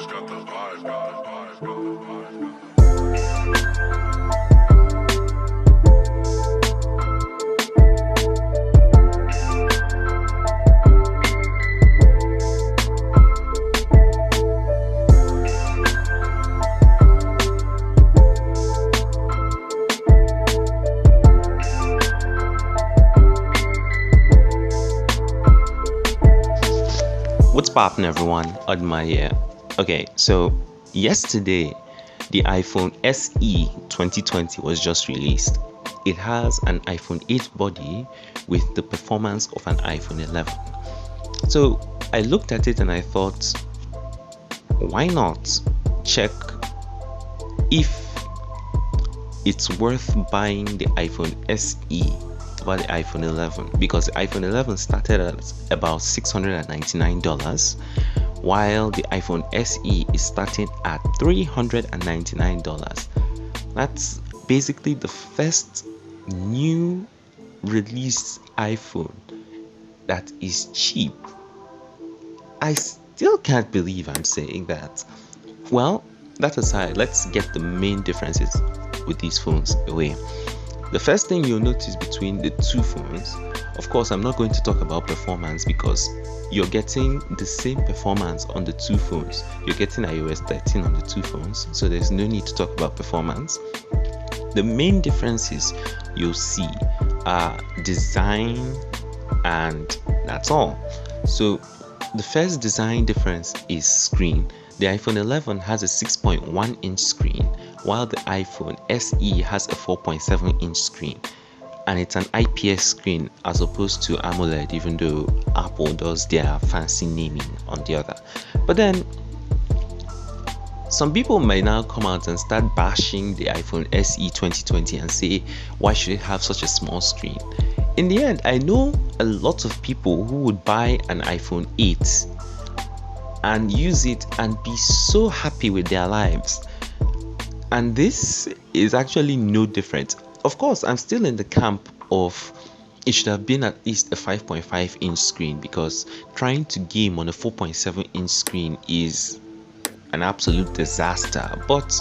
Homage got the vibe, got the vibe, got the vibe, got the vibe. What's poppin', everyone? Adma here. Okay, so yesterday the iPhone SE 2020 was just released. It has an iPhone 8 body with the performance of an iPhone 11. So I looked at it and I thought, why not check if it's worth buying the iPhone SE over the iPhone 11, because the iPhone 11 started at about $699 while the iPhone SE is starting at $399. That's basically the first new released iPhone that is cheap. I still can't believe I'm saying that. Well, that aside, let's get the main differences with these phones away. The first thing you'll notice between the two phones, of course, I'm not going to talk about performance because you're getting the same performance on the two phones. You're getting iOS 13 on the two phones, so there's no need to talk about performance. The main differences you'll see are design, and that's all. So the first design difference is screen. The iPhone 11 has a 6.1 inch screen, while the iPhone SE has a 4.7 inch screen, and it's an IPS screen as opposed to AMOLED, even though Apple does their fancy naming on the other. But then some people might now come out and start bashing the iPhone SE 2020 and say, why should it have such a small screen? In the end, I know a lot of people who would buy an iPhone 8 and use it and be so happy with their lives. And this is actually no different. Of course, I'm still in the camp of it should have been at least a 5.5 inch screen, because trying to game on a 4.7 inch screen is an absolute disaster. But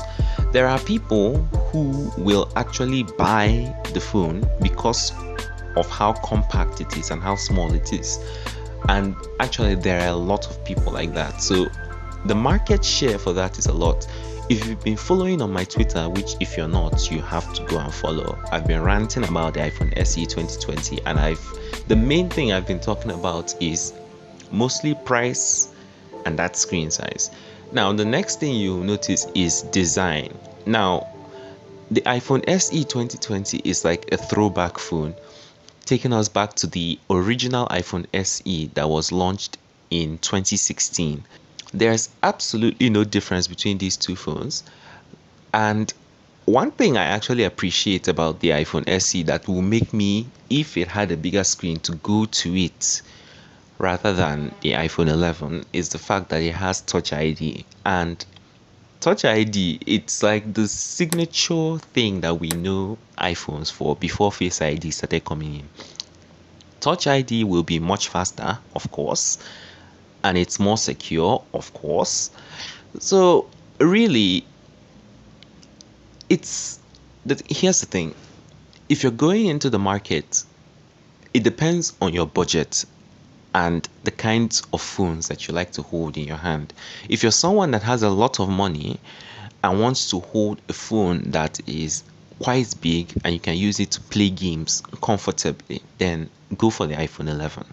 there are people who will actually buy the phone because of how compact it is and how small it is. And actually there are a lot of people like that, so the market share for that is a lot. If you've been following on my Twitter, which if you're not, you have to go and follow, I've been ranting about the iPhone SE 2020, and the main thing I've been talking about is mostly price and that screen size. Now the next thing you'll notice is design. Now the iPhone SE 2020 is like a throwback phone, taking us back to the original iPhone SE that was launched in 2016. There's absolutely no difference between these two phones. And one thing I actually appreciate about the iPhone SE that will make me, if it had a bigger screen, to go to it rather than the iPhone 11 is the fact that it has Touch ID. And Touch ID, it's like the signature thing that we know iPhones for before Face ID started coming in. Touch ID will be much faster, of course, and it's more secure, of course. So really, here's the thing. If you're going into the market, it depends on your budget and the kinds of phones that you like to hold in your hand. If you're someone that has a lot of money and wants to hold a phone that is quite big and you can use it to play games comfortably, then go for the iPhone 11.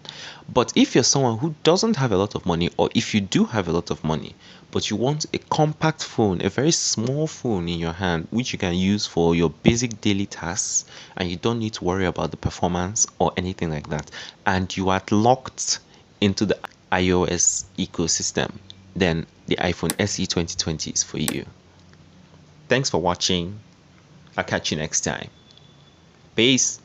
But if you're someone who doesn't have a lot of money, or if you do have a lot of money but you want a compact phone, a very small phone in your hand which you can use for your basic daily tasks, and you don't need to worry about the performance or anything like that, and you are locked into the iOS ecosystem, then the iPhone SE 2020 is for you. Thanks for watching. I'll catch you next time. Peace.